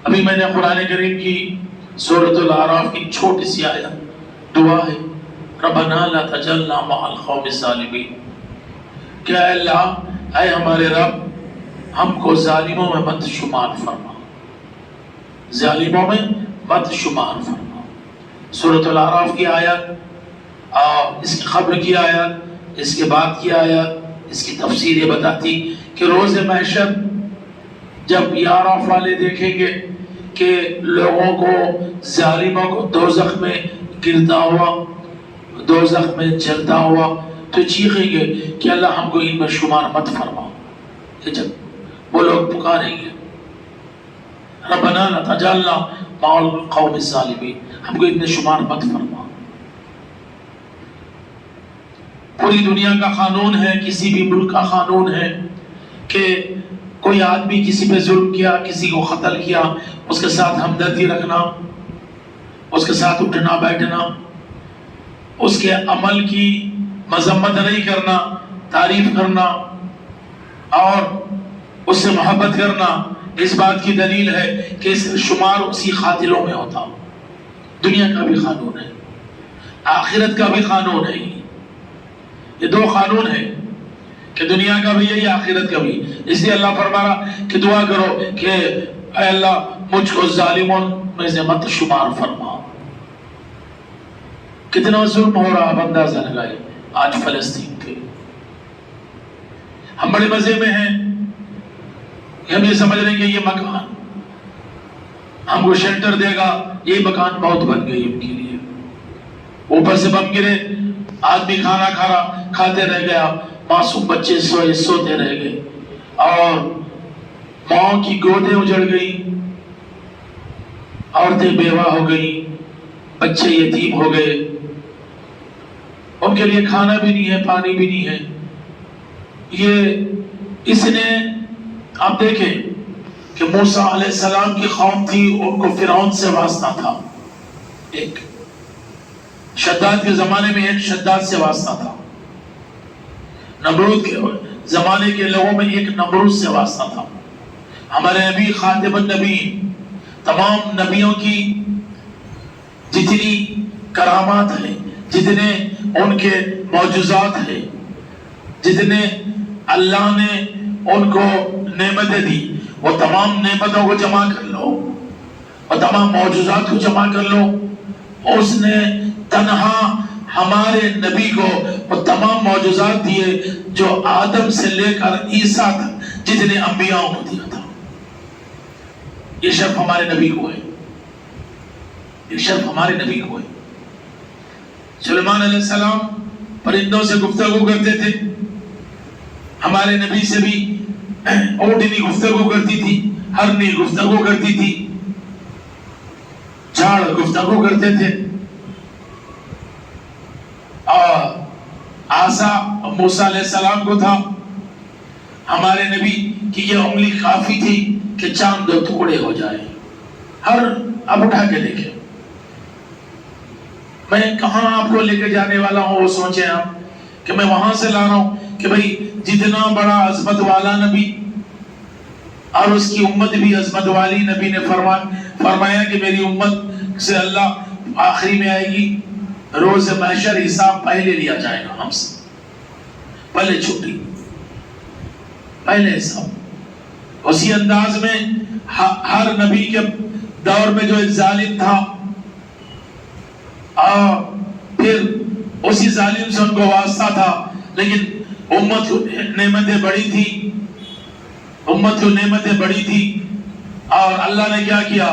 ابھی میں نے قرآن کریم کی سورۃ الاعراف کی چھوٹی سی آیت دعا ہے، ربنا لا تجعلنا مع القوم الظالمین، کہ اے اللہ، اے ہمارے رب، ہم کو ظالموں میں مت شمار فرما، ظالموں میں مت شمار فرما۔ سورۃ الاعراف کی آیت اور اس کی قبل کی آیت، اس کے بعد کی آیت، اس کی تفسیر یہ بتاتی کہ روز محشر جب یہ اعراف والے دیکھیں گے کہ لوگوں کو، ظالموں کو دوزخ میں گرتا ہوا، دوزخ میں جلتا ہوا، تو چیخیں گے کہ اللہ ہم کو ان میں شمار مت فرما۔ کہ جب وہ لوگ پکاریں گے ربنا لا تجعلنا مع القوم الظالمین، ہم کو ان میں شمار مت فرما۔ پوری دنیا کا قانون ہے، کسی بھی ملک کا قانون ہے کہ کوئی آدمی کسی پہ ظلم کیا، کسی کو قتل کیا، اس کے ساتھ ہمدردی رکھنا، اس کے ساتھ اٹھنا بیٹھنا، اس کے عمل کی مذمت نہیں کرنا، تعریف کرنا اور اس سے محبت کرنا، اس بات کی دلیل ہے کہ اس کا شمار اسی قاتلوں میں ہوتا۔ دنیا کا بھی قانون ہے، آخرت کا بھی قانون ہے، یہ دو قانون ہیں کہ دنیا کا بھی یہی، آخرت کا بھی۔ اس لیے اللہ فرما رہا کہ دعا کرو کہ اے اللہ مجھ کو ظالموں میں سے مت شمار فرما۔ کتنا ظلم ہو رہا، اب اندازہ لگائے آج فلسطین پہ۔ ہم بڑے مزے میں ہیں کہ ہم یہ سمجھ رہے ہیں کہ یہ مکان ہم کو شیلٹر دے گا، یہ مکان بہت بن گئی ان کے لیے۔ اوپر سے بم گرے، آدمی کھانا کھاتے رہ گیا، معصوم بچے سوتے رہ گئے، اور ماؤں کی گودیں اجڑ گئی، عورتیں بیوہ ہو گئی، بچے یتیم ہو گئے، ان کے لیے کھانا بھی نہیں ہے، پانی بھی نہیں ہے۔ یہ اس نے، آپ دیکھیں کہ موسیٰ علیہ السلام کی قوم تھی، ان کو فرعون سے واسطہ تھا، ایک شداد کے زمانے میں ایک شداد سے واسطہ تھا، نمرود کے زمانے کے لوگوں میں ایک نمرود سے واسطہ تھا۔ ہمارے نبی خاتم النبی، تمام نبیوں کی جتنی کرامات ہیں، جتنے ان کے معجزات ہیں، جتنے اللہ نے ان کو نعمتیں دی، وہ تمام نعمتوں کو جمع کر لو، اور تمام معجزات کو جمع کر لو۔ اس نے تنہا ہمارے نبی کو وہ تمام معجزات دیے جو آدم سے لے کر عیسیٰ تک جتنے انبیاء کو دیا تھا۔ یہ شرف ہمارے نبی کو ہے، یہ شرف ہمارے نبی کو ہے۔ سلیمان علیہ السلام پرندوں سے گفتگو کرتے تھے، ہمارے نبی سے بھی اونٹنی گفتگو کرتی تھی، ہرنی گفتگو کرتی تھی، جھاڑ گفتگو کرتے تھے، اور عصا موسیٰ علیہ السلام کو تھا، ہمارے نبی کی یہ انگلی کافی تھی کہ چاند دو ٹکڑے ہو جائے۔ اب اٹھا کے دیکھیں، میں کہاں آپ کو لے کے جانے والا ہوں وہ سوچیں آپ، کہ میں وہاں سے لا رہا ہوں کہ بھئی جتنا بڑا عظمت والا نبی اور اس کی امت بھی عظمت والی، نبی نے فرمایا کہ میری امت سے اللہ آخری میں آئے گی، روز محشر حساب پہلے لیا جائے گا ہم سے، پہلے چھٹی، پہلے حساب۔ اسی انداز میں ہر نبی کے دور میں جو ایک ظالم تھا، اور پھر اسی ظالم سے ان کو واسطہ تھا، لیکن امت کو نعمتیں بڑی تھی، امت کو نعمتیں بڑی تھی، اور اللہ نے کیا کیا،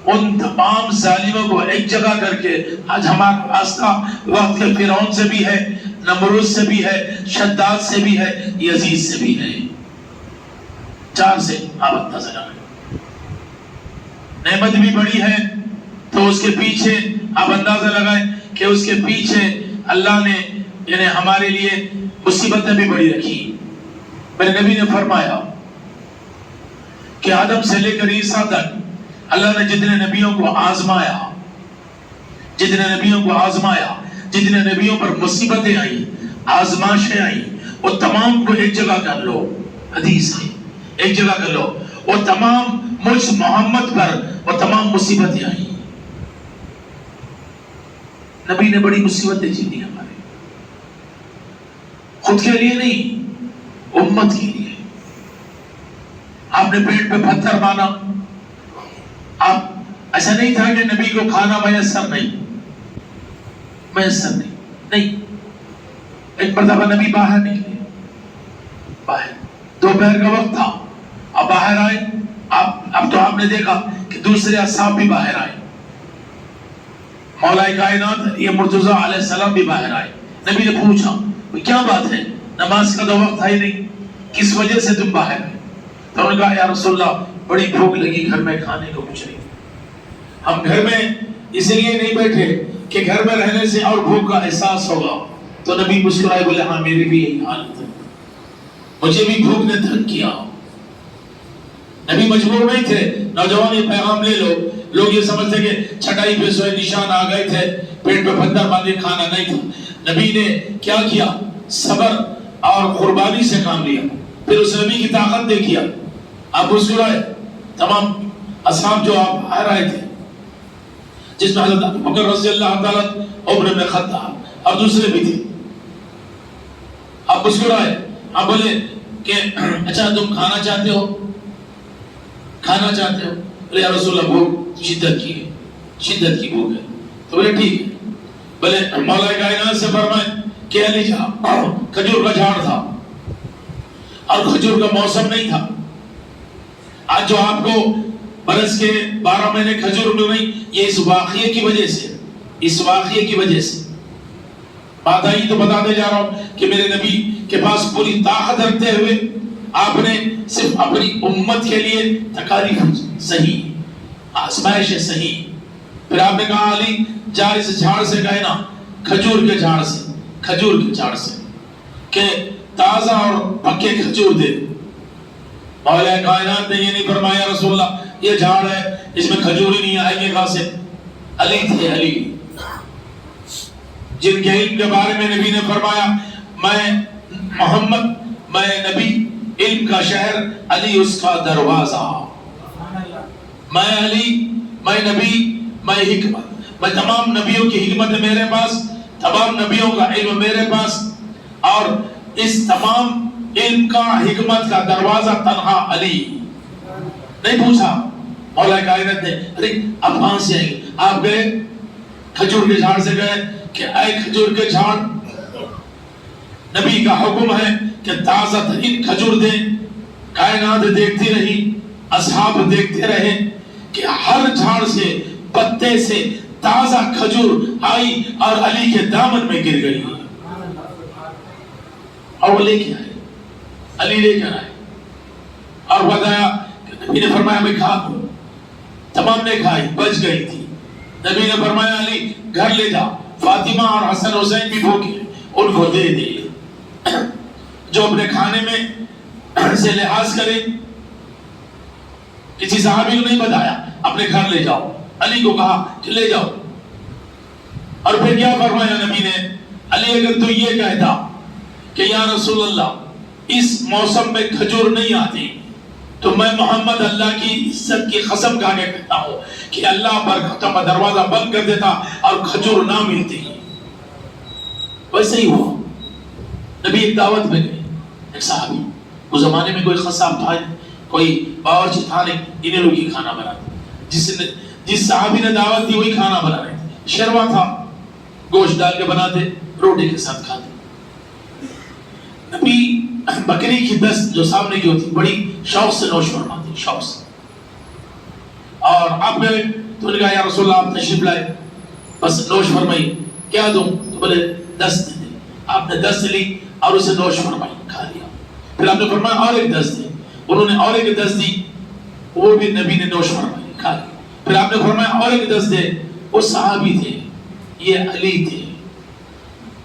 ان تمام ظالموں کو ایک جگہ کر کے آج ہمارا واسطہ وقت کے فرعون سے بھی ہے، نمرود سے بھی ہے، شداد سے بھی ہے، یزید سے بھی ہے، چار سے آپ اندازہ لگائیں۔ نعمت بھی بڑی ہے تو اس کے پیچھے آپ اندازہ لگائیں کہ اس کے پیچھے اللہ نے یعنی ہمارے لیے مصیبتیں بھی بڑی رکھی۔ میرے نبی نے فرمایا کہ آدم سے لے کر عیسیٰ تک اللہ نے جتنے نبیوں کو آزمایا، جتنے نبیوں کو آزمایا، جتنے نبیوں پر مصیبتیں آئیں، آزمائشیں آئیں، وہ تمام کو ایک جگہ کر لو، حدیث ہے، ایک جگہ کر لو، وہ تمام مجھ محمد پر وہ تمام مصیبتیں آئی. نبی نے بڑی مصیبتیں جیتی ہمارے، خود کے لیے نہیں، امت کے لیے. آپ نے پیٹ پہ پتھر مارا، آپ ایسا نہیں تھا کہ نبی کو کھانا میسر نہیں. ایک مرتبہ نبی باہر نکلے، باہر دوپہر کا وقت تھا، اب باہر آئے. اب تو آپ نے دیکھا کہ دوسرے اصحاب بھی باہر آئے، مولا کائنات یہ مرتضیٰ علیہ السلام بھی باہر آئے. نبی نے پوچھا کیا بات ہے، نماز کا تو وقت ہے نہیں، کس وجہ سے تم باہر ہیں؟ تو انہوں نے کہا یا رسول اللہ بڑی بھوک لگی، گھر میں کھانے کو کچھ نہیں. ہم گھر میں اس لیے نہیں بیٹھے کہ گھر میں رہنے سے اور بھوک کا احساس ہوگا. تو نبی مسکرائے بولے ہاں میری بھی یہی حالت ہے، مجھے بھی بھوک نے تنگ کیا. نبی مجبور نہیں تھے. نوجوان یہ پیغام لے لو، لوگ یہ سمجھتے کہ چھٹائی پہ سوئے نشان آ گئے تھے، پیٹ پہ پتھر باندھے کھانا نہیں تھا. نبی نے کیا کیا؟ صبر اور قربانی سے کام لیا. پھر اس نبی کی طاقت دیکھیا. آپ مسکرائے. تمام اصحاب جو آپ باہر آئے تھے، جس میں حضرت ابوبکر رضی اللہ تعالیٰ، عمر بن خطاب اور دوسرے بھی تھے. آپ مسکرائے. آپ بولے کہ اچھا تم کھانا چاہتے ہو؟ کھانا چاہتے ہو؟ بولے یا رسول اللہ بھوک شدت کی ہے، شدت کی بھوک ہے. تو بولے ٹھیک ہے. بولے مولا کائنات سے فرمائے کہ علی جا، کھجور کا جھاڑ تھا اور کھجور کا موسم نہیں تھا. آج جو آپ کو برس کے 12 مہینے کھجور مل رہی، یہ اس واقعے کی وجہ سے، اس واقعے کی وجہ سے. بات آئی تو بتاتے جا رہا ہوں کہ میرے نبی کے پاس پوری طاقت رکھتے ہوئے آپ نے صرف اپنی امت کے لیے تکالیف صحیح، آزمائش صحیح. پھر آپ نے کہا علی جا اس جھاڑ سے گئے نا، کھجور کے جھاڑ سے، کھجور کے جھاڑ سے کہ تازہ اور پکے کھجور دے. مولا کائنات نے یہ نہیں فرمایا رسول اللہ یہ جھاڑ ہے اس میں کھجور ہی نہیں آئیں گے کہاں سے. علی تھے، علی جن کے علم کے بارے میں نبی نے فرمایا میں محمد، میں نبی، علم کا شہر، علی اس کا دروازہ. میں علی، میں نبی، میں حکمت، میں تمام نبیوں کی حکمت ہے میرے پاس، تمام نبیوں کا علم میرے پاس، اور اس تمام علم کا حکمت کا دروازہ تنہا علی. نہیں پوچھا مولا کائنات نے ارے اب کہاں سے آئیں گے؟ آپ گئے کھجور کے جھاڑ سے گئے کہ اے کھجور کے جھاڑ، نبی کا حکم ہے کہ تازہ ترین کھجور دیں. کائنات دیکھتی رہی، اصحاب دیکھتے رہے کہ ہر جھاڑ سے، پتے سے تازہ کھجور آئی اور علی کے دامن میں گر گئی. اور وہ لے کے آئے، علی لے کر آئے اور بتایا کہ نبی نے فرمایا میں کھا لوں. تمام نے کھائی، بچ گئی تھی. نبی نے فرمایا علی گھر لے جا، فاطمہ اور حسن حسین بھی بھوکے، ان کو دے دے. جو اپنے کھانے میں سے لحاظ کرے. کسی صحابی کو نہیں بتایا اپنے گھر لے جاؤ، علی کو کہا کہ لے جاؤ. اور پھر کیا فرمایا نبی نے؟ علی اگر تو یہ کہتا کہ یا رسول اللہ اس موسم میں کھجور نہیں آتی تو میں محمد اللہ کی عزت کی قسم کھا کے کہتا ہوں کہ اللہ برکتوں کا دروازہ بند کر دیتا اور کھجور نہ ملتی. ویسے ہی ہوا. نبی ایک دعوت میں گئے، ایک صحابی، اس زمانے میں کوئی قصاب تھا نہیں، کوئی باورچی تھا نہیں، انہیں لوگ ہی کھانا بناتے. جس صحابی نے دعوت دی وہی کھانا بنا رہے تھے. شروا تھا، گوشت ڈال کے بناتے، روٹی کے ساتھ کھاتے. نبی بکری کی دست جو سامنے کی ہوتی بڑی شوق سے نوش فرماتے، شوق سے. اور آپ گئے تو نے کہا یا رسول اللہ آپ تشریف لائے، بس نوش فرمائی. کیا دوں؟ تو بولے دست دے. آپ نے دست لی اور اسے نوش فرمائی، کھا لیا. پھر آپ نے فرمایا اور ایک دست دے. انہوں نے اور ایک دست دی، وہ بھی نبی نے نوش فرمائی، کھا لیا. پھر آپ نے فرمایا اور ایک دست دے. وہ صحابی تھے، یہ علی تھے.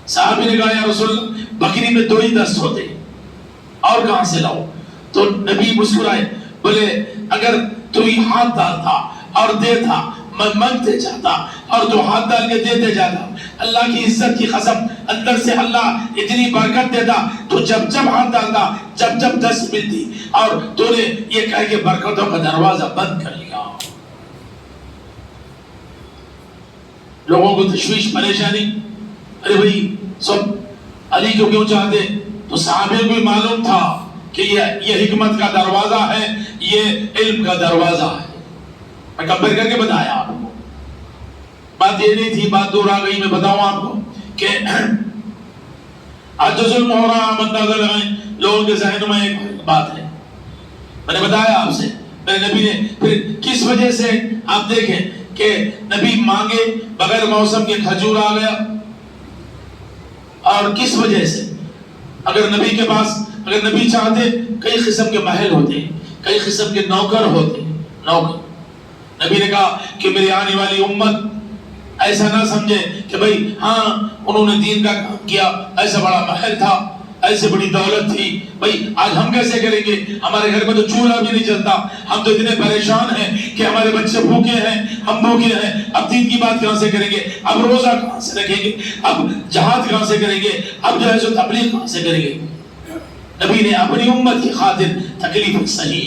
صحابی نے کہا یا رسول اللہ بکری میں 2 ہی دست ہوتے، اور کہاں سے لاؤ؟ تو نبی مسکرائے، بولے اگر تو ہی ہاتھ ڈالتا اور دیتا مانگتے جاتا اور تو ہاتھ ڈال کے دیتے جاتا. اللہ کی عزت کی قسم اندر سے اللہ اتنی برکت دیتا. تو جب جب ہاتھ ڈالتا جب جب دست ملتی اور تو نے یہ کہہ کے برکتوں کا دروازہ بند کر لیا. لوگوں کو تشویش پریشانی, ارے بھائی سب علی کو کیوں چاہتے؟ تو صحابہ کو بھی معلوم تھا کہ یہ حکمت کا دروازہ ہے, یہ علم کا دروازہ ہے. میں کمپیر کر کے بتایا آپ کو, بات یہ نہیں تھی, بات دور آ گئی. میں بتاؤں آپ کو کہ آج جو ظلم ہو رہا آپ اندازہ لگائیں, لوگوں کے ذہن میں ایک بات ہے. میں نے بتایا آپ سے, میرے نبی نے پھر کس وجہ سے آپ دیکھیں کہ نبی مانگے بغیر موسم کے کھجور آ گیا, اور کس وجہ سے؟ اگر نبی کے پاس, اگر نبی چاہتے کئی قسم کے محل ہوتے, کئی قسم کے نوکر ہوتے, نوکر. نبی نے کہا کہ میری آنے والی امت ایسا نہ سمجھے کہ بھئی ہاں انہوں نے دین کا کام کیا, ایسا بڑا محل تھا, ایسے بڑی دولت تھی, بھئی آج ہم کیسے کریں گے, ہمارے گھر میں تو چولہا بھی نہیں چلتا, ہم تو اتنے پریشان ہیں کہ ہمارے بچے بھوکے ہیں, ہم بھوکے ہیں, اب دین کی بات کہاں سے کریں گے, اب روزہ کہاں سے رکھیں گے, اب جہاد کہاں سے کریں گے, اب جو ہے سو تبلیغ کہاں سے کریں گے. نبی نے اپنی امت کی خاطر تکلیف سہی.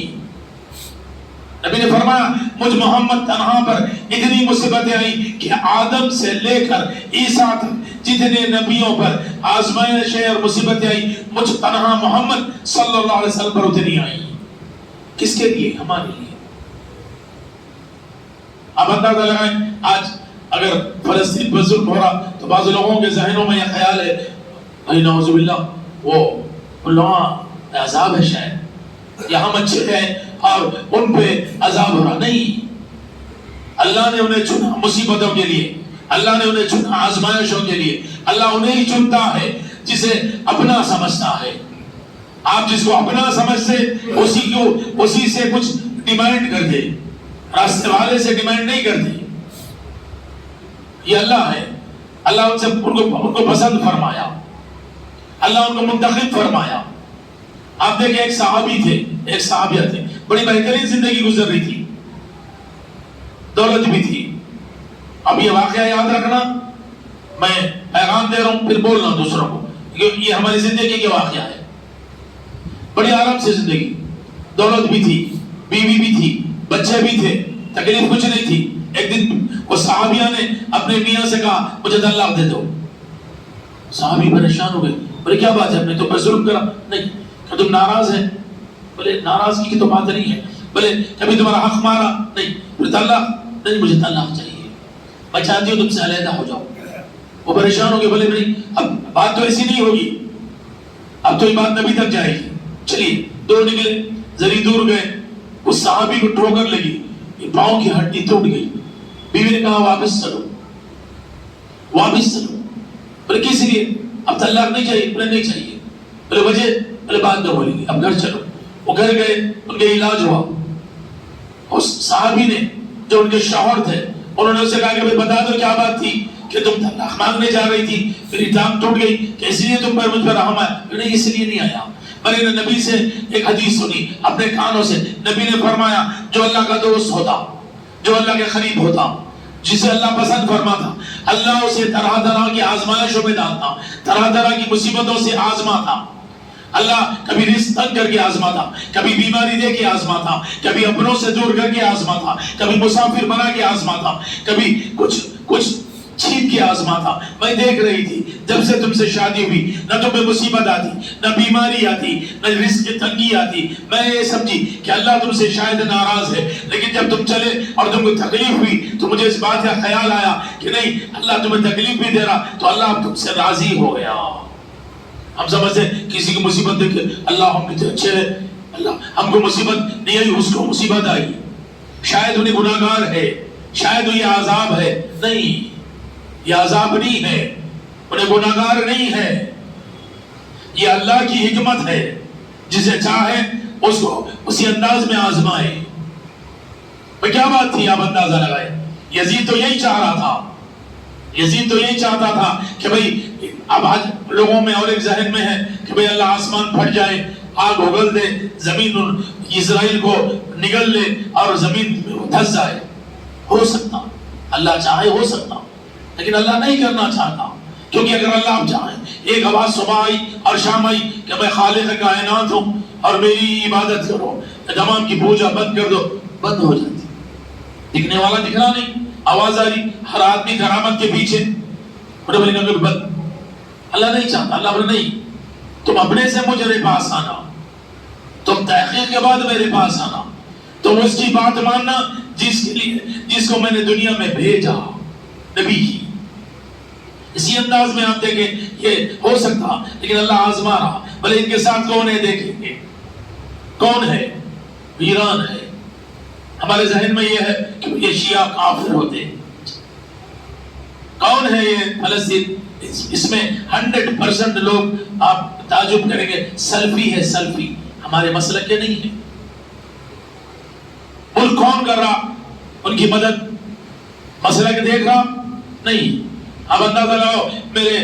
نبی نے فرمایا مجھ محمد تنہا پر اتنی مصیبتیں آئیں کہ آدم سے لے کر عیسیٰ تک جتنے نبیوں پر آزمائشیں اور مصیبتیں آئیں, مجھ تنہا محمد صلی اللہ علیہ وسلم پر اتنی آئیں. کس کے لیے؟ ہمارے لیے. اب اندازہ لگائیں, آج اگر فلسطین پر ظلم ہو رہا تو بعض لوگوں کے ذہنوں میں یہ خیال ہے بھائی نعوذ باللہ وہ لوگاں عذاب ہے, شاید یہاں اچھے ہیں اور ان پہ عذاب ہو رہا. نہیں, اللہ نے انہیں چنا مصیبتوں کے لیے, اللہ نے انہیں چنا آزمائشوں کے لیے. اللہ انہیں ہی چنتا ہے جسے اپنا سمجھتا ہے. آپ جس کو اپنا سمجھتے اسی سے کچھ ڈیمانڈ کرتے, راستے والے سے ڈیمانڈ نہیں کرتے. یہ اللہ ہے. اللہ ان کو پسند فرمایا, اللہ ان کو منتخب فرمایا. آپ دیکھیں ایک صحابی تھے, ایک صحابیہ تھے, بڑی بہترین زندگی گزر رہی تھی, دولت بھی تھی. اب یہ واقعہ یاد رکھنا, میں پیغام دے رہا ہوں پھر بول رہا ہوں دوسروں کو, یہ ہماری زندگی کے واقعہ ہے. بڑی آرام سے زندگی, دولت بھی تھی, بیوی بھی تھی, بچے بھی تھے, تکلیف کچھ نہیں تھی. ایک دن وہ صحابیہ نے اپنے میاں سے کہا مجھے طلاق دے دو. صحابی پریشان ہو گئے, بولے کیا بات ہے, ہم نے تو پر ظلم کرا. نہیں, کہ تم ناراض ہیں. بولے ناراضگی کی تو بات نہیں ہے. بولے کبھی تمہارا حق مارا؟ نہیں. بولے طلاق؟ نہیں, مجھے طلاق چاہیے, میں چاہتی ہوں تم سے علیحدہ ہو جاؤ. وہ پریشان ہو گئے, بولے نہیں اب بات تو ایسی نہیں ہوگی, اب تو یہ بات نبی تک جائے گی. چلیے دو نکلے, ذری دور گئے, اس صحابی کو ٹھوکر لگی, یہ پاؤں کی ہڈی ٹوٹ گئی. بیوی نے کہا واپس چلو, واپس چلو. بولے کس لیے؟ اب طلاق نہیں چاہیے. بولے نہیں چاہیے. بولے وجہ؟ بولے بات نہ بولیں گے, اب گھر چلو. وہ گھر گئے, ان کے علاج ہوا. اس صحابی نے جو ان کے شوہر تھے انہوں نے اسے کہا کہ بھائی بتا دو کیا بات تھی کہ تم طلاق مانگنے جا رہی تھی, میری ٹانگ ٹوٹ گئی, کہ اس لیے تم پر مجھ پر رحم آیا؟ نہیں, اس لیے نہیں آیا. میں نے نبی سے ایک حدیث سنی اپنے کانوں سے. نبی نے فرمایا جو اللہ کا دوست ہوتا, جو اللہ کے قریب ہوتا, جسے اللہ پسند فرماتا, اللہ اسے طرح طرح کی آزمائشوں میں ڈالتا, طرح طرح کی مصیبتوں سے آزماتا. اللہ کبھی رزق تنگ کر کے آزماتا, کبھی بیماری دے کے آزماتا, کبھی اپنوں سے دور کر کے آزماتا, کبھی مسافر بنا کے آزماتا, کبھی کچھ چھین کے آزماتا. میں دیکھ رہی تھی جب سے تم سے شادی ہوئی, نہ تمہیں مصیبت آتی, نہ بیماری آتی, نہ رزق کی تنگی آتی. میں یہ سمجھی کہ اللہ تم سے شاید ناراض ہے, لیکن جب تم چلے اور تم کو تکلیف ہوئی تو مجھے اس بات کا خیال آیا کہ نہیں, اللہ تمہیں تکلیف بھی دے رہا تو اللہ اب تم سے راضی ہو گیا. ہم سمجھتے کسی کی مصیبت دیکھ کے اللہ ہم کتنے اچھے ہیں, اللہ ہم کو مصیبت نہیں آئی, اس کو مصیبت آئی, شاید انہیں گناہگار ہے, شاید یہ عذاب ہے. نہیں, یہ عذاب نہیں ہے, انہیں گناہگار نہیں ہے, یہ اللہ کی حکمت ہے. جسے چاہے اس کو اسی انداز میں آزمائے. کیا بات تھی آپ اندازہ لگائے. یزید تو یہی چاہ رہا تھا, یزید تو یہی چاہتا تھا کہ بھئی اب آج لوگوں میں اور ایک ذہن میں ہے کہ بھئی اللہ آسمان پھٹ جائے, آگ اگل دے, زمین اسرائیل کو نگل لے اور زمین دھس جائے. ہو سکتا اللہ چاہے ہو سکتا، لیکن اللہ نہیں کرنا چاہتا، کیونکہ اگر اللہ آپ چاہیں، ایک آواز صبح آئی اور شام آئی کہ میں خالق کائنات ہوں اور میری عبادت کرو، تمام کی پوجا بند کر دو، بند ہو جاتی، دکھنے والا دکھنا نہیں، آواز آ رہی، ہر آدمی کرامت کے پیچھے، بڑے بڑے نگر بند، اللہ نہیں چاہتا، اللہ بولے نہیں، تم اپنے سے مجھے پاس آنا، تم تحقیق کے بعد میرے پاس آنا، تم اس کی بات ماننا جس کو میں نے دنیا میں بھیجا، نبی کی۔ اسی انداز میں آپ دیکھیں یہ ہو سکتا، لیکن اللہ آزما رہا، بھلے ان کے ساتھ کون ہے دیکھیں گے، کون ہے؟ ایران ہے۔ ہمارے ذہن میں یہ ہے کہ یہ شیعہ کافر ہوتے، کون ہے یہ فلسطین؟ اس میں 100% لوگ آپ تعجب کریں گے سلفی ہے، سلفی، ہمارے مسلک کے نہیں ہے۔ ملک کون کر رہا ان کی مدد؟ مسلک دیکھ رہا نہیں۔ اب اندازہ لگاؤ، میرے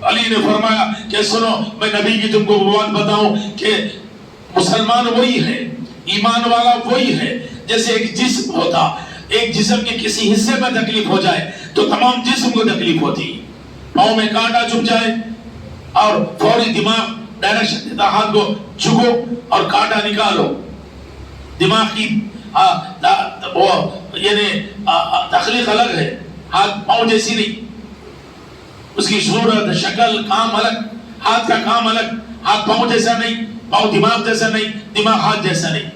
علی نے فرمایا کہ سنو میں نبی کی تم کو بات بتاؤں کہ مسلمان وہی ہے، ایمان والا وہی ہے جیسے ایک جسم ہوتا، ایک جسم کے کسی حصے میں تکلیف ہو جائے تو تمام جسم کو تکلیف ہوتی، پاؤں میں کانٹا چبھ جائے اور فوری دماغ ڈائریکشن دیتا، ہاتھ کو جھکو اور کانٹا نکالو، دماغ کی یعنی تخلیق الگ ہے، ہاتھ پاؤں جیسی نہیں، اس کی صورت شکل کام الگ، ہاتھ کا کام الگ، ہاتھ پاؤں جیسا نہیں، پاؤں دماغ جیسا نہیں، دماغ ہاتھ جیسا نہیں،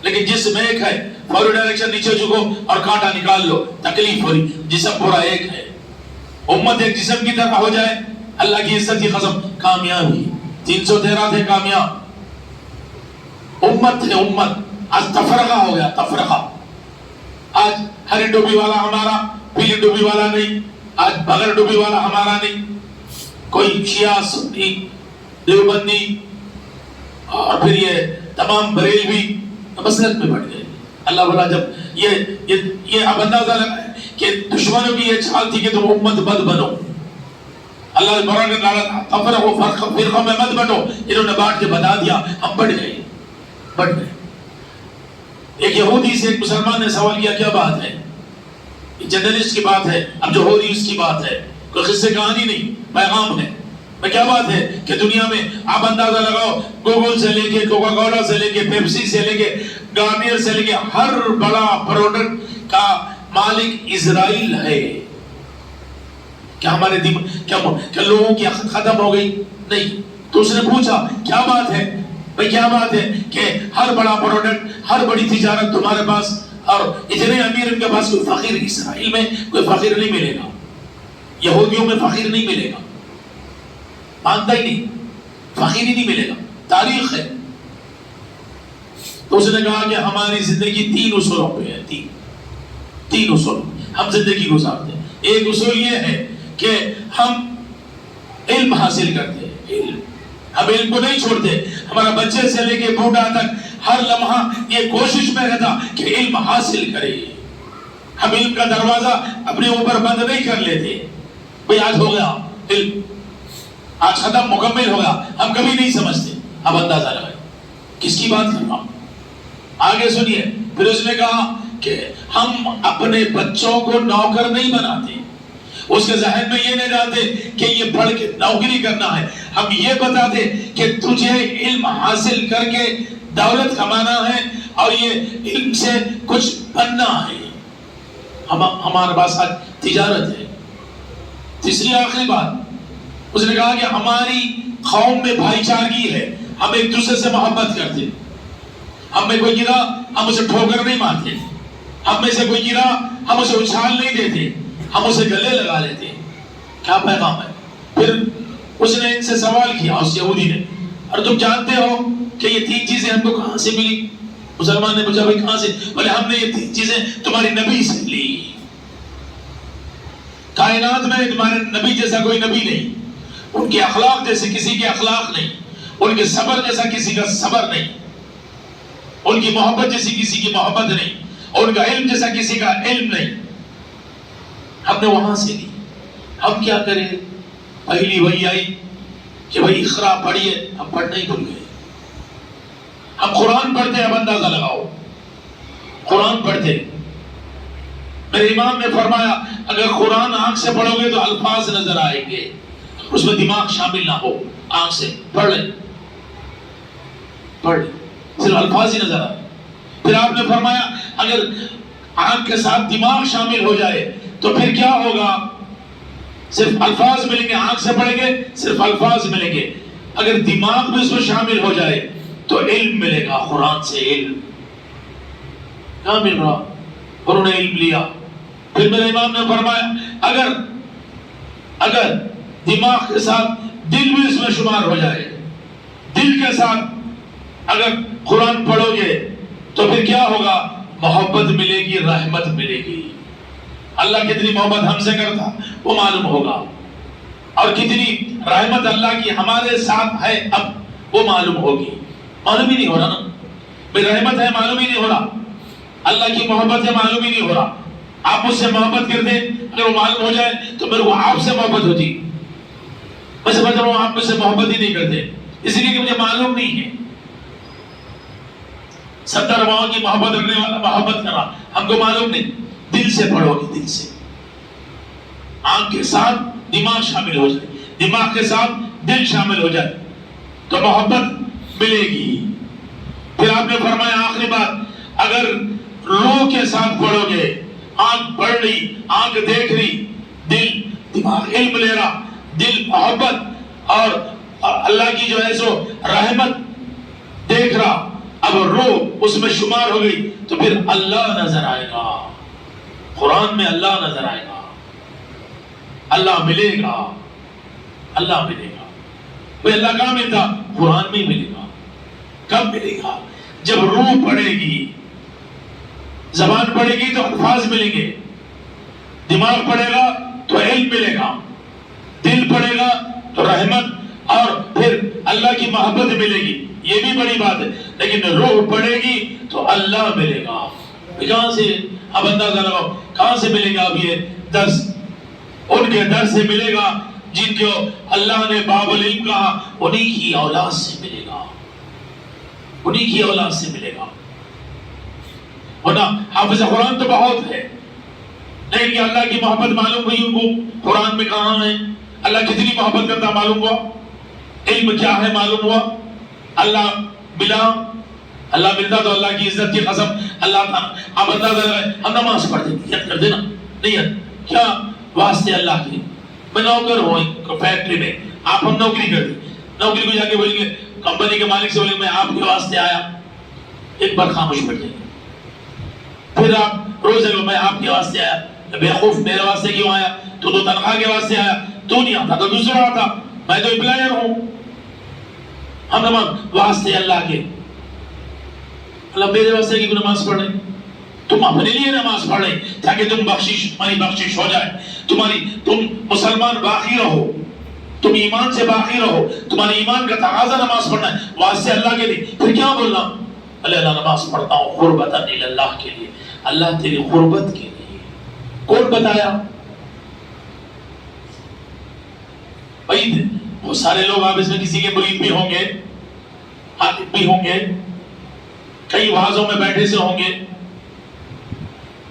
لیکن جسم ایک ہے، فوری ڈائریکشن نیچے جھکو اور کانٹا نکال لو، تکلیف ہو رہی، جسم پورا ایک ہے۔ امت ایک جسم کی طرح ہو جائے، اللہ کی عزت کی قسم کامیابی، 313 تھے کامیاب، امت ہے امت، آج تفرقہ ہو گیا، تفرقہ، آج ہری ڈوبی والا ہمارا، پیلی ڈوبی والا نہیں، آج بغیر ڈوبی والا ہمارا نہیں، کوئی شیعہ سنی دیوبندی اور پھر یہ تمام بریلوی مسلک میں بڑھ گئے۔ اللہ بولا جب یہ اب اندازہ لگا کہ دشمنوں کی یہ چال تھی کہ تم امت بد بنو، اللہ نے قرآن میں کہا تفرقوا فرقوں میں مت بنو، انہوں نے بانٹ کے بتا دیا، ہم بڑھ گئے۔ ایک یہودی سے ایک مسلمان نے سوال کیا کیا بات ہے؟ جرنلسٹ کی بات ہے، اب جو ہو رہی اس کی بات ہے، کوئی قصے کہانی نہیں، پیغام ہے۔ میں کیا بات ہے کہ دنیا میں آپ اندازہ لگاؤ، گوگل سے لے کے کوکا کولا سے لے کے پیپسی سے لے کے گارنیئر سے لے کے ہر بڑا پروڈکٹ کا مالک اسرائیل ہے۔ کیا ہمارے کیا لوگوں کی عقل ختم ہو گئی؟ نہیں۔ تو اس نے پوچھا کیا بات ہے بھئی، کیا بات ہے کہ ہر بڑا پروڈکٹ، ہر بڑی تجارت تمہارے پاس اور اتنے امیر ان کے پاس، کوئی فقیر اسرائیل میں کوئی فقیر نہیں ملے گا، یہودیوں میں فقیر نہیں ملے گا، مانتا ہی نہیں، فقیر ہی نہیں ملے گا، تاریخ ہے۔ تو اس نے کہا کہ ہماری زندگی 3 اصولوں پہ ہے، تین اصول ہم زندگی گزارتے ہیں۔ ایک اصول یہ ہے کہ ہم علم حاصل کرتے ہیں، ہم علم کو نہیں چھوڑتے، ہمارا بچے سے لے کے بوڑھا تک ہر لمحہ یہ کوشش میں رہتا کہ علم حاصل کرے، ہم علم کا دروازہ اپنے اوپر بند نہیں کر لیتے، بھئی آج ہو گیا علم، آج ختم مکمل ہوگا، ہم کبھی نہیں سمجھتے۔ اب اندازہ لگائیں کس کی بات کر رہا ہوں، آگے سنیے۔ پھر اس نے کہا کہ ہم اپنے بچوں کو نوکر نہیں بناتے، اس کے ذہن میں یہ نہیں ڈالتے کہ یہ پڑھ کے نوکری کرنا ہے، ہم یہ بتاتے کہ تجھے علم حاصل کر کے دولت کمانا ہے اور یہ علم سے کچھ بننا ہے۔ ہمارے پاس آج تجارت ہے۔ تیسری آخری بات، اس نے کہا کہ ہماری قوم میں بھائی چارگی ہے، ہم ایک دوسرے سے محبت کرتے، ہم میں کوئی گرا ہم اسے ٹھوکر نہیں مارتے، ہم میں سے کوئی گرا ہم اسے اچھال نہیں دیتے، ہم اسے گلے لگا لیتے۔ کیا پیغام ہے؟ پھر اس نے ان سے سوال کیا، اس یہودی نے، اور تم جانتے ہو کہ یہ 3 چیزیں ہم کو کہاں سے ملی؟ مسلمان نے پوچھا بھائی کہاں سے؟ بولے ہم نے یہ 3 چیزیں تمہاری نبی سے لی، کائنات میں تمہارے نبی جیسا کوئی نبی نہیں، ان کے اخلاق جیسے کسی کے اخلاق نہیں، ان کے صبر جیسا کسی کا صبر نہیں، ان کی محبت جیسی کسی کی محبت نہیں، ان کا علم جیسا کسی کا علم نہیں، ہم نے وہاں سے لی۔ ہم کیا کریں؟ پہلی وہی آئی کہ بھئی اقرا پڑھیے، ہم پڑھنا ہی بھول گئے۔ ہم قرآن پڑھتے ہیں، اب اندازہ لگاؤ، قرآن پڑھتے میرے امام نے فرمایا اگر قرآن آنکھ سے پڑھو گے تو الفاظ نظر آئیں گے، اس میں دماغ شامل نہ ہو، آنکھ سے پڑھ لیں، صرف الفاظ ہی نظر آئے۔ پھر آپ نے فرمایا اگر آنکھ کے ساتھ دماغ شامل ہو جائے تو پھر کیا ہوگا؟ صرف الفاظ ملیں گے، آنکھ سے پڑھیں گے صرف الفاظ ملیں گے، اگر دماغ بھی اس میں شامل ہو جائے تو علم ملے گا، قرآن سے علم کہاں مل رہا؟ انہوں نے علم لیا۔ پھر میرے امام نے فرمایا اگر دماغ کے ساتھ دل بھی اس میں شمار ہو جائے، دل کے ساتھ اگر قرآن پڑھو گے تو پھر کیا ہوگا؟ محبت ملے گی، رحمت ملے گی۔ اللہ کتنی محبت ہم سے کرتا وہ معلوم ہوگا، اور کتنی رحمت اللہ کی ہمارے ساتھ ہے اب وہ معلوم ہوگی۔ معلوم ہی نہیں ہو رہا نا، بھئی رحمت ہے معلوم ہی نہیں ہو رہا، اللہ کی محبت ہے معلوم ہی نہیں ہو رہا۔ آپ مجھ سے محبت کرتے، اگر وہ معلوم ہو جائے تو میرے کو آپ سے محبت ہوتی۔ میں سمجھ رہا ہوں آپ مجھ سے محبت ہی نہیں کرتے، اس لیے کہ مجھے معلوم نہیں ہے۔ 70 ماؤں کی محبت رکھنے والا محبت کرا، ہم کو معلوم نہیں۔ دل سے پڑھو گے، دل سے، آنکھ کے ساتھ دماغ شامل ہو جائے، دماغ کے ساتھ دل شامل ہو جائے تو محبت ملے گی۔ پھر آپ نے فرمایا آخری بات، اگر روح کے ساتھ پڑھو گے، آنکھ پڑھ رہی، آنکھ دیکھ رہی، دل دماغ علم لے رہا، دل محبت اور اللہ کی جو ہے سو رحمت دیکھ رہا، اب روح اس میں شمار ہو گئی تو پھر اللہ نظر آئے گا، قرآن میں اللہ نظر آئے گا، اللہ ملے گا، اللہ ملے گا۔ وہ اللہ کہاں ملتا؟ قرآن میں ملے گا۔ کب ملے گا؟ جب روح پڑھے گی، زبان پڑھے گی تو الفاظ ملیں گے، دماغ پڑھے گا تو علم ملے گا، دل پڑھے گا تو رحمت اور پھر اللہ کی محبت ملے گی، یہ بھی بڑی بات ہے۔ لیکن روح پڑھے گی تو اللہ ملے گا۔ کہاں سے؟ اب اندازہ لگاؤ کہاں سے ملے گا؟ اب یہ درس ان کے درس سے ملے گا جن کو اللہ نے باب العلم کہا، انہی کی اولاد سے ملے گا، انہی کی اولاد سے ملے گا۔ ورنہ حافظ قرآن تو بہت ہے، لیکن اللہ کی محبت معلوم ہوئی ان کو قرآن میں کہاں ہے؟ اللہ کتنی محبت کرتا معلوم ہوا، علم کیا ہے معلوم ہوا، اللہ ملا، اللہ ملتا تو اللہ کی عزت کی قسم اللہ تعالیٰ۔ آپ اندازہ لگائیں، ہم نماز پڑھ دیں، نیت کر دینا، نیت کیا واسطے اللہ کی۔ میں نوکر ہوں ایک فیکٹری میں، آپ ہم نوکری کر دیں، نوکری کو جا کے بولیں گے، کمپنی کے مالک سے بولیں گے میں آپ کے واسطے آیا، ایک بار خاموش بیٹھ جائیں گے۔ پھر آپ روز اگر میں آپ کے واسطے آیا، بے خوف میرے واسطے کیوں آیا؟ تو تنخواہ کے واسطے آیا، تو نہیں آتا تو دوسرا آتا، میں تو امپلائر ہوں۔ ہم نماز واسطے اللہ کے، اللہ میرے واسطے کی نماز پڑھ رہے، تم اپنے لیے نماز پڑھ رہے تاکہ تمہاری بخشش ہو جائے، تم مسلمان باقی رہو، تم ایمان سے باقی رہو، تمہاری ایمان کا تقاضا نماز پڑھنا ہے واسطے اللہ کے لیے۔ پھر کیا بولنا؟ اللہ نماز پڑھتا ہوں قربتاً اللہ کے لیے، اللہ تیری قربت کے لیے۔ کون بتایا؟ بہت سارے لوگ آپ اس میں کسی کے مرید بھی ہوں گے، عابد بھی ہوں گے، کئی وعظوں میں بیٹھے سے ہوں گے،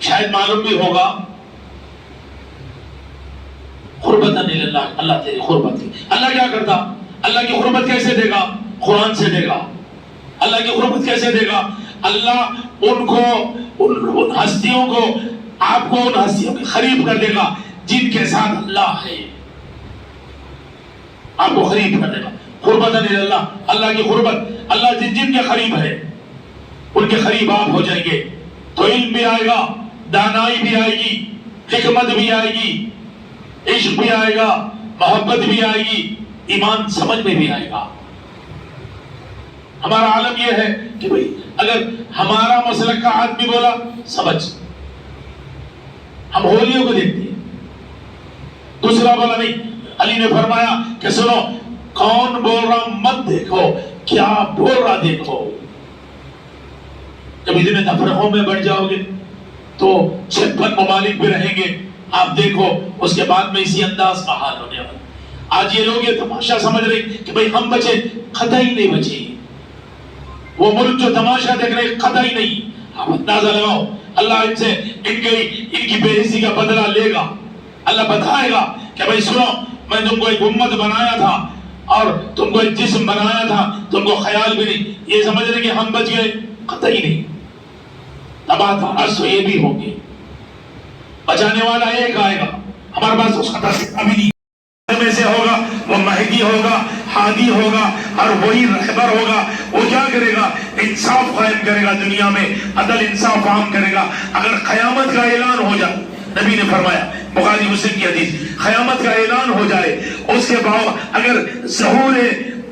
شاید معلوم بھی ہوگا قربتاً اللہ، اللہ تیری قربت کی۔ اللہ کیا کرتا؟ اللہ کی قربت کیسے دے گا؟ قرآن سے دے گا۔ اللہ کی قربت کیسے دے گا؟ اللہ ان کو ان ہستیوں کو، آپ کو ان ہستیوں کے قریب کر دے گا جن کے ساتھ اللہ ہے، آپ کو قریب کر دے گا۔ قربتاً اللہ، اللہ کی قربت، اللہ جن کے قریب ہے ان کے قریب آپ ہو جائیں گے تو علم بھی آئے گا، دانائی بھی آئے گی، حکمت بھی آئے گی، عشق بھی آئے گا، محبت بھی آئے گی، ایمان سمجھ میں بھی آئے گا۔ ہمارا عالم یہ ہے کہ بھئی اگر ہمارا مسلک کا آدمی بولا سمجھ، ہم ہولیوں کو دیکھتے ہیں، دوسرا بولا نہیں۔ علی نے فرمایا کہ سنو، کون بول رہا مت دیکھو، کیا بول رہا دیکھو۔ جب اتنے تفرقوں میں بڑھ جاؤ گے تو 56 ممالک بھی رہیں گے، آپ دیکھو اس کے بعد میں اسی انداز کا حال ہونے والا۔ آج یہ لوگ یہ تماشا سمجھ رہے کہ بھئی ہم بچے، قطعی نہیں بچے، وہ ملک جو تماشا دیکھ رہے قطعی نہیں۔ آپ اندازہ لگاؤ اللہ ان سے ان کی بے عزتی کا بدلہ لے گا. اللہ بتائے گا کہ بھائی سنو، میں تم کو ایک امت بنایا تھا اور تم کو ایک جسم بنایا تھا، تم کو خیال بھی نہیں یہ سمجھ رہے کہ ہم بچ گئے، قطعی نہیں. تباہ تاراج تو یہ بھی ہوگی، بچانے والا ایک آئے گا، ہمارے پاس اس کا تصور بھی نہیں میں سے ہوگا. وہ مہدی ہوگا، ہادی ہوگا، اور وہی رہبر ہوگا. وہ کیا کرے گا؟ انصاف قائم کرے گا دنیا میں، عدل انصاف عام کرے گا. اگر قیامت کا اعلان ہو جائے، نبی نے فرمایا بخاری مسلم کی حدیث، قیامت کا اعلان ہو جائے، اس کے بعد اگر ظہور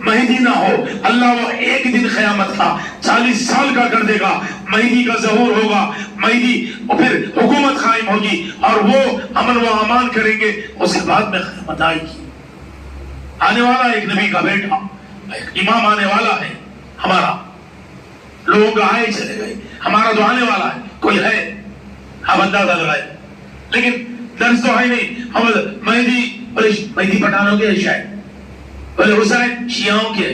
مہدی نہ ہو، اللہ وہ ایک دن قیامت کا 40 سال کا کر دے گا. مہدی کا ظہور ہوگا، مہدی اور پھر حکومت قائم ہوگی اور وہ امن و امان کریں گے. اس کے بعد میں قیامت آئے گی. آنے والا ایک نبی کا بیٹا، ایک امام آنے والا ہے ہمارا. لوگ آئے چلے گئے، ہمارا جو آنے والا ہے کوئی ہے، ہم اندازہ لگائے، لیکن درس تو ہے نہیں. ہم مہدی پٹھانوں کے شاید، بولے حسین شیعوں کے،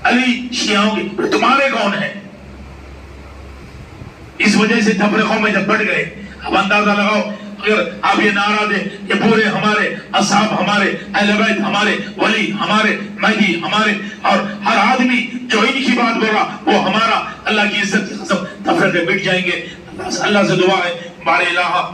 علی شیعوں کے، تمہارے کون ہیں؟ اس وجہ سے تفریقوں میں جب بڑھ گئے. اب اندازہ لگاؤ، اگر آپ یہ نعرہ دیں کہ پورے ہمارے اصحاب ہمارے، اہل بیت ہمارے، ولی ہمارے، مہدی ہمارے، اور ہر آدمی جو ان کی بات بول رہا وہ ہمارا، اللہ کی عزت کی قسم تفریقے مٹ جائیں گے. اللہ سے دعا ہے ہمارے الہ